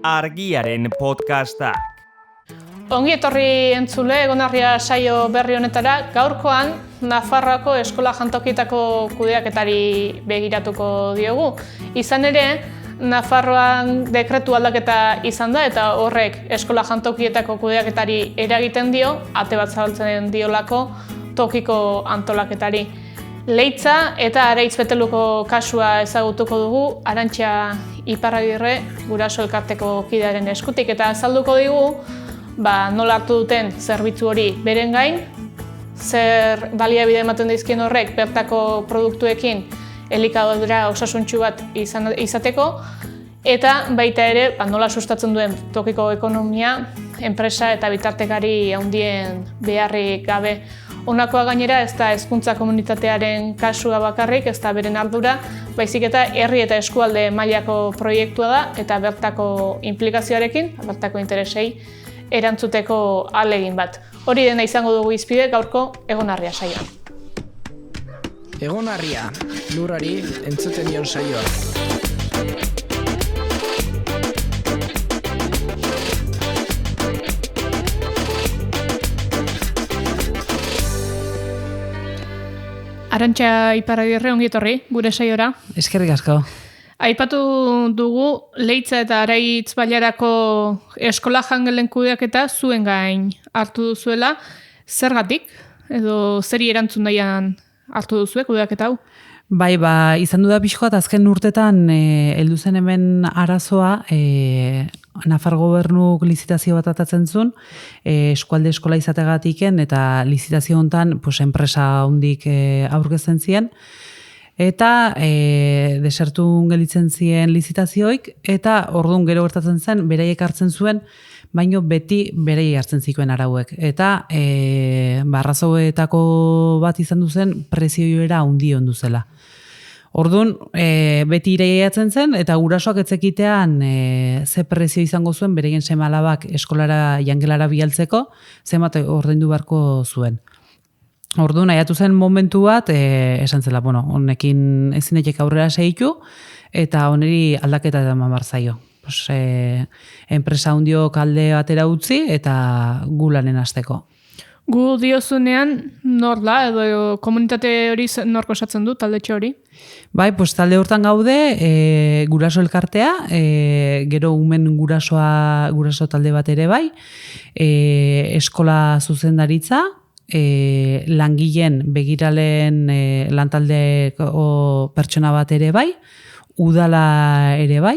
Argiaren podcastak. Ongi etorri entzule, Egonarria saio berri honetara, gaurkoan Nafarroako eskola jantokietako kudeaketari begiratuko diogu. Izan ere, Nafarroan dekretu aldaketa izan da eta horrek eskola jantokietako kudeaketari eragiten dio, ate bat zabaltzen diolako tokiko antolaketari. Leitza eta Areitz Beteluko kasua ezagutuko dugu, Arantxa Iparragirre guraso elkarteko kidearen eskutik, eta azalduko digu nola hartu duten zerbitzu hori beren gain, zer baliabide ematen dizkien horrek bertako produktuekin elikadura osasuntsu bat izateko, eta baita ere nola sustatzen duen tokiko ekonomia, enpresa eta bitartekari handien beharrik gabe. Honakoa gainera ez da hezkuntza komunitatearen kasua bakarrik, ez da beren ardura, baizik eta herri eta eskualde mailako proiektua da eta bertako inplikazioarekin, bertako interesei erantzuteko ahalegin bat. Hori dena izango dugu hizpide gaurko Egonarria saioa. Egonarria, lurrari entzuten dion saioa. Arantxa Iparragirre, ongi etorri, gure saiora. Eskerrik asko. Aipatu dugu Leitza eta Areitz bailarako eskola jangelen kudeaketa zuen gain hartu duzuela. Zergatik edo zeri erantzun daian hartu duzue kudeaketa hau? Bai, izan du da pixkoat azken urtetan heldu zen hemen arazoa, Nafar gobernuk lizitazio bat atatzen zuen, eskualde eskola izategatiken eta lizitazio hontan enpresa hundik aurkezten ziren, eta desertun gelitzen ziren lizitazioik, eta orduan gero gertatzen zen, beraiek hartzen zuen, baino beti beraiek hartzen zituen arauek. Eta arrazoetako bat izan duzen prezioera handi ondu zela. Orduan, beti ireiatzen zen, eta gurasoak etzekitean ze prezio izango zuen bereien seme-alabak eskolara jangelara bialtzeko, zenbat ordaindu beharko zuen. Orduan, aiatu zen momentu bat, esan zela, honekin ezinetek aurrera segitu, eta honeri aldaketa eman behar zaio. Enpresa hundiok alde batera utzi, eta gu lanen hasteko. Gu diozunean nor da, edo komunitate hori nork osatzen du, taldetxo hori? Bai, talde hortan gaude, guraso elkartea, gero umen guraso talde bat ere bai, eskola zuzendaritza, langileen begiralen lantaldeko pertsona bat ere bai, udala ere bai,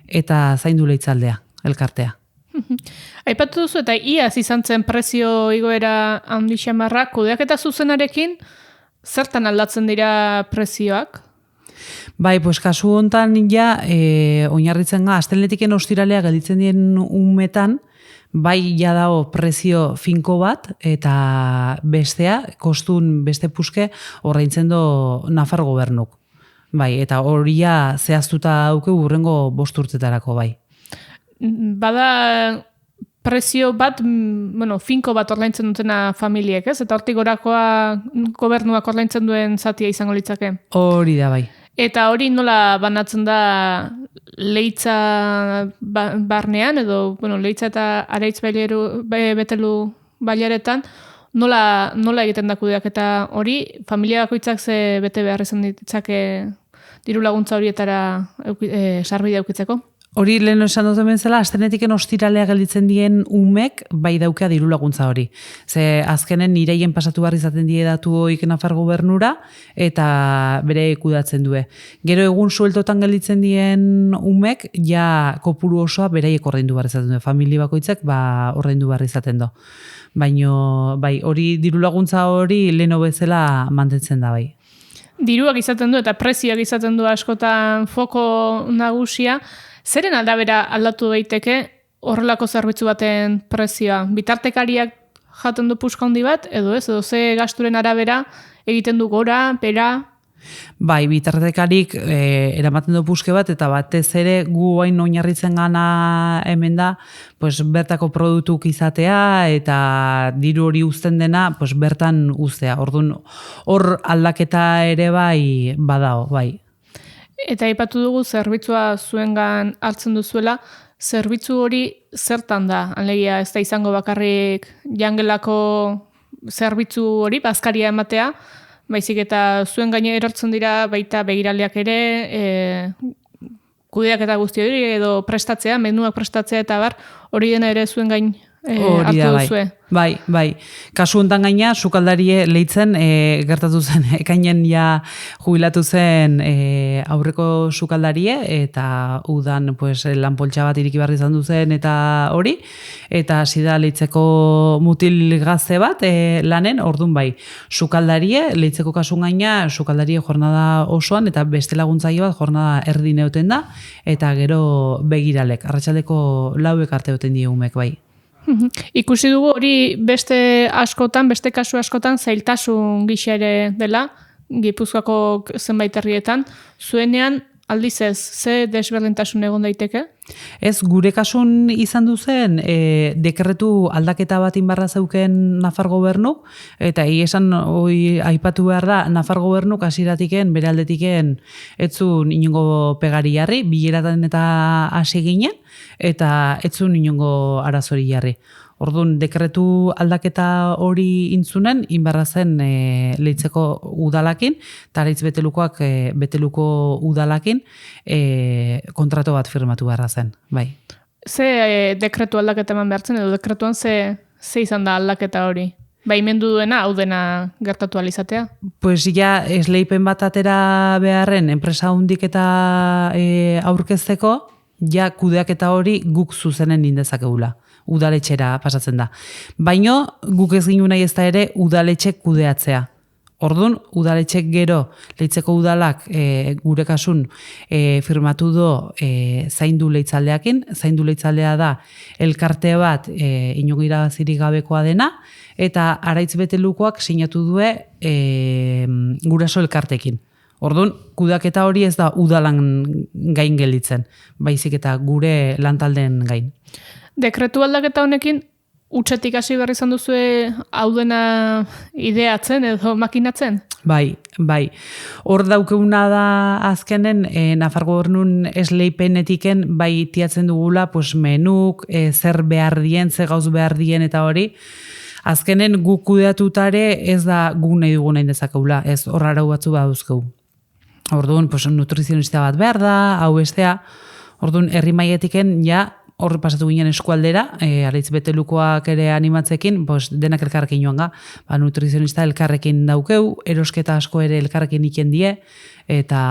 eta zaindu leitzaldea, elkartea. Aipatu duzu eta iaz izan zen prezio igoera handi xamarra, kudeaketa zuzenarekin zertan aldatzen dira prezioak? Bai, kasu hontan oinarritzen ga, asteletiken ostiralea gelditzen dien umetan, bai dago prezio finko bat, eta bestea, kostun beste puske, ordaintzen do Nafar gobernuk. Bai, eta horia zehaztuta dauke hurrengo 5 urtetarako bai. Bada prezio bat, finko bat ordaintzen dutena familiek, ez? Eta hortik gorakoa gobernuak ordaintzen duen zatia izango litzake. Hori da bai. Eta hori nola banatzen da Leitza barnean, edo Leitza eta Areitz Betelu bailaretan, nola egiten da kudeaketa hori, familia bakoitzak ze bete behar izan ditzake diru laguntza horietara sarbidea edukitzeko? Hori lehen esan dut bezala, astenetiken ostiralea gelditzen dien umek bai daukea diru laguntza hori. Ze azkenen nireien pasatu behar izaten die datu hoik Nafar gobernura eta bere kudatzen due. Gero egun sueltotan gelditzen dien umek ja kopuru osoa beraiek ordaindu behar izaten du. Familia bakoitzak ordaindu behar izaten du. Baina bai, hori diru laguntza hori leheno bezala mantentzen da bai. Diruak izaten du eta prezioak izaten du askotan foko nagusia. Zeren aldabera aldatu daiteke horrelako zerbitzu baten prezioa? Bitartekariak jaten du puska handi bat, edo ez? Edo ze gasturen arabera egiten du gora, pera? Bai, bitartekarik eramaten du puske bat, eta batez ere gu hain oinarritzen gana hemen da, bertako produktuk izatea, eta diru hori uzten dena, bertan uztea. Orduan, hor aldaketa ere bai badao, bai. Eta aipatu dugu zerbitzua zuengan hartzen duzuela, zerbitzu hori zertan da? Alegia ez da izango bakarrik jangelako zerbitzu hori, bazkaria ematea, baizik eta zuen gaine erortzen dira baita begiraleak ere, kudeaketa guzti hori edo prestatzea, menuak prestatzea eta bar, hori dena ere zuen gain hartu duzue. Bai. Kasu hontan gaina, sukaldarie leitzen gertatu zen, ekainen ja jubilatu zen aurreko sukaldarie, eta udan pues, lanpoltsa bat iriki barri izan duzen eta hori, eta hasi da leitzeko mutil gazte bat lanen, ordun bai, sukaldarie, leitzeko kasu gaina, sukaldarie jornada osoan, eta beste laguntzaile bat jornada erdi neuten da, eta gero begiralek, arratsaldeko 4 arte euten die umek bai. Ikusi dugu hori beste kasu askotan zailtasun gisa ere dela, Gipuzkoako zenbait herrietan, zuenean aldiz ez, ze desberdintasun egon daiteke? Ez, gure kasun izan duzen, dekretu aldaketa bat inbarra zeuken Nafar gobernuk, eta esan hoi aipatu behar da, Nafar gobernuk hasieratiken, bere aldetiken, etzun inongo pegari jarri, bileratan eta hasi ginen, eta etzun inongo arazori jarri. Orduan, dekretu aldaketa hori intzunen, inbarra zen leitzeko udalakin, eta leitz beteluko udalakin kontrato bat firmatu beharra zen, bai. Ze dekretu aldaketa eman behartzen, edo dekretuan ze izan da aldaketa hori? Baimendu duena, hau dena gertatu alizatea? Pues ja, esleipen bat atera beharren, enpresa hundik eta aurkezteko, ja kudeaketa hori guk zuzenen indezakegula. Udaletxera pasatzen da. Baino, guk ez ginu nahi ez da ere udaletxek kudeatzea. Orduan, udaletxek gero, leitzeko udalak gure kasun firmatu do zaindu leitzaldeakin. Zaindu leitzaldea da elkarte bat inogira zirik gabekoa dena, eta araitz betelukoak sinatu due guraso elkartekin. Orduan, kudeaketa hori ez da udalan gain gelditzen, baizik eta gure lantaldeen gain. Dekretu aldaketa honekin, utxetik hasi berri izan duzue hau dena ideatzen edo makinatzen? Bai. Hor daukeguna da azkenen, Nafar gobernun esleipenetiken bai tiatzen dugula pues, menuk, zer behar dien, zer gauz behar dien eta hori. Azkenen guk kudeatutare ez da guk nahi dugu nahi dezakegula, ez hor arau batzu baduzkegu. Orduan, pues, nutrizionista bat behar da, hau bestea. Orduan, herri maietiken ja hor pasatu ginen eskualdera, araitz betelukoak ere animatzekin, pues, denak elkarrekin joan ga, nutrizionista elkarrekin daukeu, erosketa asko ere elkarrekin iken die, eta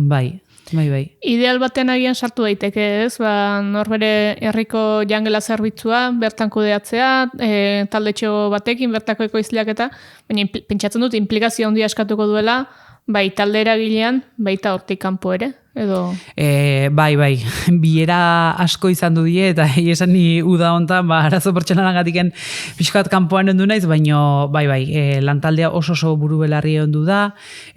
bai. Ideal batean agian sartu daiteke, ez? Norbere herriko jangela zerbitzua, bertan kudeatzea, taldetxo batekin, bertako ekoizleak eta, baina pentsatzen dut, implikazio handia eskatuko duela, bai talde eragilean, baita hortik kanpo ere, edo? Bai, bilera asko izan du die, eta esan ni uda hontan, arazo pertsonalagatiken pixkat kanpoan ondu naiz, baina bai, lantaldea oso buru belarri ondu da,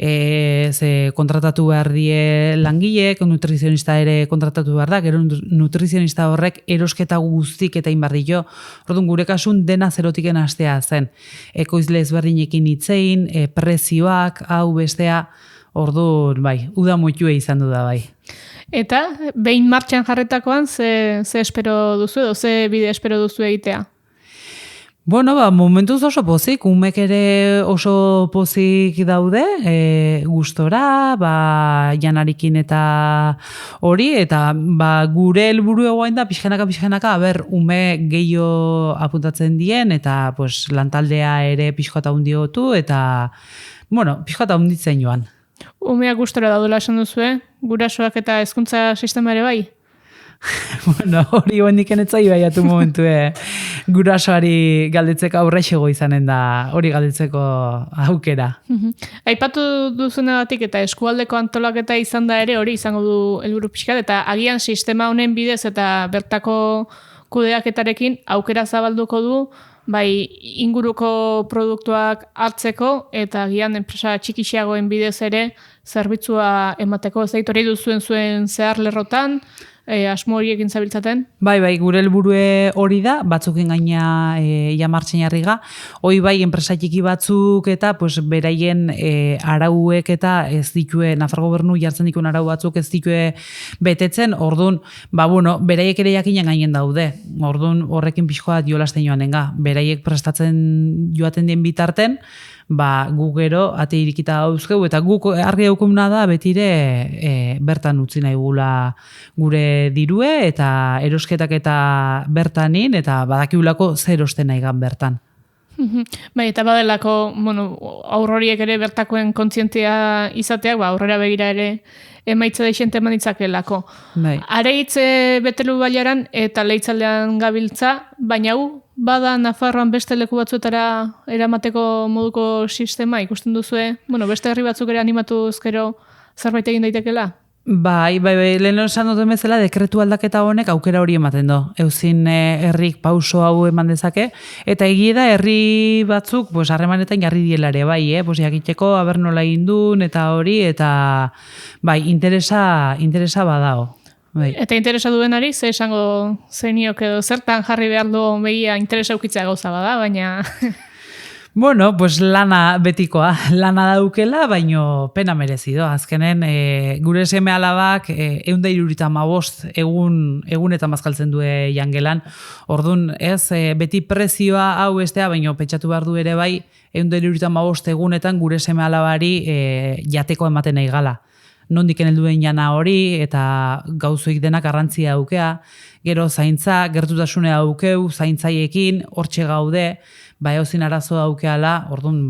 ze kontratatu behar die langileek, nutrizionista ere kontratatu behar da, gero nutrizionista horrek erosketa guztik eta inbarrillo, orduan gure kasun dena zerotiken hastea zen, ekoizle ezberdinekin hitzein, prezioak, hau bestea, orduan, bai, uda motxue izan du da, bai. Eta, behin martxan jarretakoan, ze espero duzu edo, ze bide espero duzu egitea? Bueno, momentuz oso pozik, umek ere oso pozik daude, gustora, janarikin eta hori, eta gure helburu egoen da, pixkanaka, ume gehiago apuntatzen dien, eta pues, lantaldea ere pixkata hundiotu, eta, pixkata hunditzen joan. Umeak gustora daudela esan duzue, gurasoak eta hezkuntza sistema ere bai? Hori hondik enetzai baiatu momentu, gurasoari galdetzeko aurrexego izanen da, hori galdetzeko aukera. Aipatu duzunagatik eta eskualdeko antolaketa izan da ere, hori izango du helburu pixkat, eta agian sistema honen bidez eta bertako kudeaketarekin aukera zabalduko du, bai inguruko produktuak hartzeko eta agian enpresa txikixiagoen bidez ere zerbitzua emateko. Ez hori duzuen zuen zehar lerrotan, asmo horiekin zabiltzaten? Bai, gure helburue hori da, batzukin gaina ja martxen jarriga. Hoi bai, enpresa txiki batzuk eta pues, beraien arauek eta ez ditue, Nafar gobernu jartzen dikun arau batzuk ez ditue betetzen, orduan, beraiek ere jakinen gainen daude. Orduan, horrekin pixkoa jolasten joanenga. Beraiek prestatzen joaten dien bitarten, gu gero ate irikita dauzkegu eta guk argi daukuna da betire bertan utzi nahi gula gure dirue eta erosketak eta bertanin eta badakiulako zer osten nahi gan bertan. Bai, eta badelako, aurroriek ere bertakoen kontzientia izateak, aurrera begira ere emaitza deixente eman ditzakelako. Bai. Areitz betelu baiaran eta leitzaldean gabiltza, baina bada Nafarroan beste leku batzuetara eramateko moduko sistema ikusten duzue, beste herri batzuk ere animatuz gero zerbait egin daitekela? Bai, lehen esan duten bezala dekretu aldaketa honek aukera hori ematen do. Euzin herrik pauso hau eman dezake, eta egia da herri batzuk harremanetan jarri dielare, bai, jakiteko aber nola indun eta hori, eta bai, interesa badao. Bai. Eta interesa duenari, ze esango zeniok edo zertan jarri behar du begia interesa ukitzea gauza bada, baina... Lana betikoa, lana daukela, baino pena merezido. Azkenen, gure seme alabak 175 egun eta mazkaltzen du jangelan. Orduan, beti prezioa hau estea, baino pentsatu behar du ere bai, 175 egunetan gure seme alabari jateko ematen nahi gala. Nondiken helduen jana hori, eta gauzoik denak garrantzia daukea, gero zaintza, gertutasune daukeu, zaintzaiekin, hortxe gaude, eozin arazo daukeala, orduan,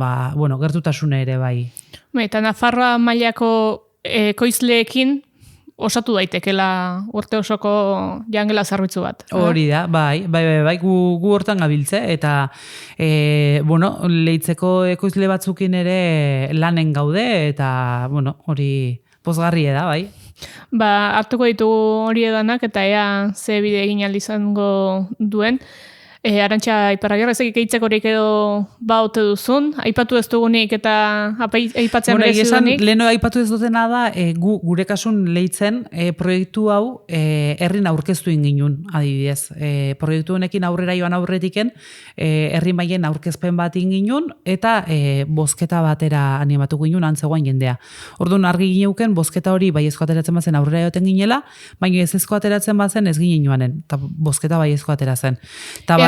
gertutasune ere bai. Eta Nafarroa mailako ekoizleekin osatu daitekela urte osoko jangela zerbitzu bat. Hori da, bai, gu hortan gabiltze, eta leitzeko ekoizle batzukin ere lanen gaude, eta hori pozgarri da, bai. Hartuko ditugu hori edanak, eta ea ze bide egin izango duen. Arantxa Iparragirre, ezek eitzeko horik edo baute duzun, aipatu ez dugunik eta aipatzen berezi dugunik? Leheno aipatu ez dutena da, gure kasun leitzen proiektu hau herrin aurkeztu inginun, adibidez. Proiektu honekin aurrera joan aurretiken, herri maien aurkezpen bat inginun, eta bozketa batera animatu ginen antzegoan jendea. Orduan argi gineuken, bozketa hori baiezko ateratzen bazen aurrera joten ginela, baina ezezko ateratzen bazen ez ginen joanen, eta bozketa baiezko ateratzen.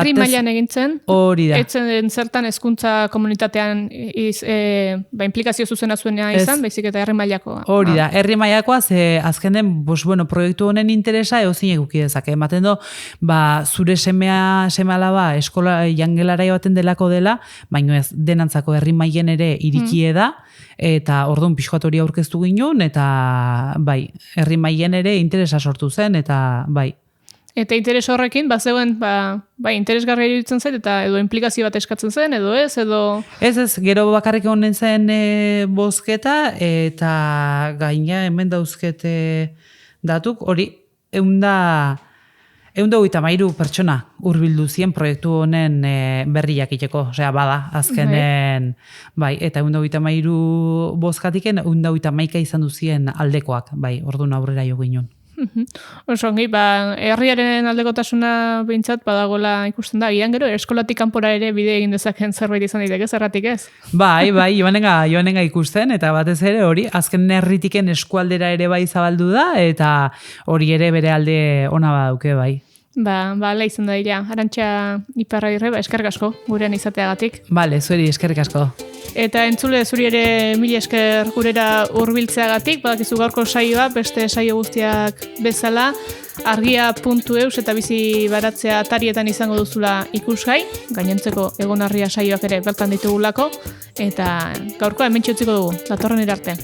Herri mailan egintzen, hori da. Etzen zertan hezkuntza komunitatean implikazio zuzena zuena izan, baizik eta herri mailakoa. Hori da, herri mailakoa, ze azkenen, proiektu honen interesa eozin eguki dezake. Ematen do, zure seme alaba eskola jangelara baten delako dela, baina ez denantzako herri mailen ere irikie da, eta orduan pixkoat hori aurkeztu ginen, eta bai, herri mailen ere interesa sortu zen, eta bai. Eta interes horrekin, zeuen, interesgarria iruditzen zait, eta edo implikazio bat eskatzen zen, edo ez, edo... Ez, gero bakarrik honen zen bozketa, eta gaina hemen dauzkete datuk, hori, 153 pertsona hurbildu zien proiektu honen berri jakiteko, osea, bada, azkenen, eta 153 bozkatiken, 151 izan duzien aldekoak, orduan aurrera jo ginen. Oso ongi, herriaren aldekotasuna behintzat badagoela ikusten da, gian gero eskolatik kanpora ere bide egin dezaken zerbait izan daiteke, zerratik ez? Joanenga ikusten, eta batez ere hori, azken herritiken eskualdera ere bai zabaldu da, eta hori ere bere alde ona badauke bai. Hala izan da dira. Arantxa Iparragirre, eskerrik asko gurean izateagatik. Zueri eskerrik asko. Eta entzule zuri ere mila esker gurera hurbiltzeagatik, badakizu gaurko saioa, beste saio guztiak bezala, argia.eus eta bizi baratzea atarietan izango duzula ikusgai, gainontzeko egonarria saioak ere bertan ditugulako, eta gaurkoa hementxe utziko dugu, datorren arte.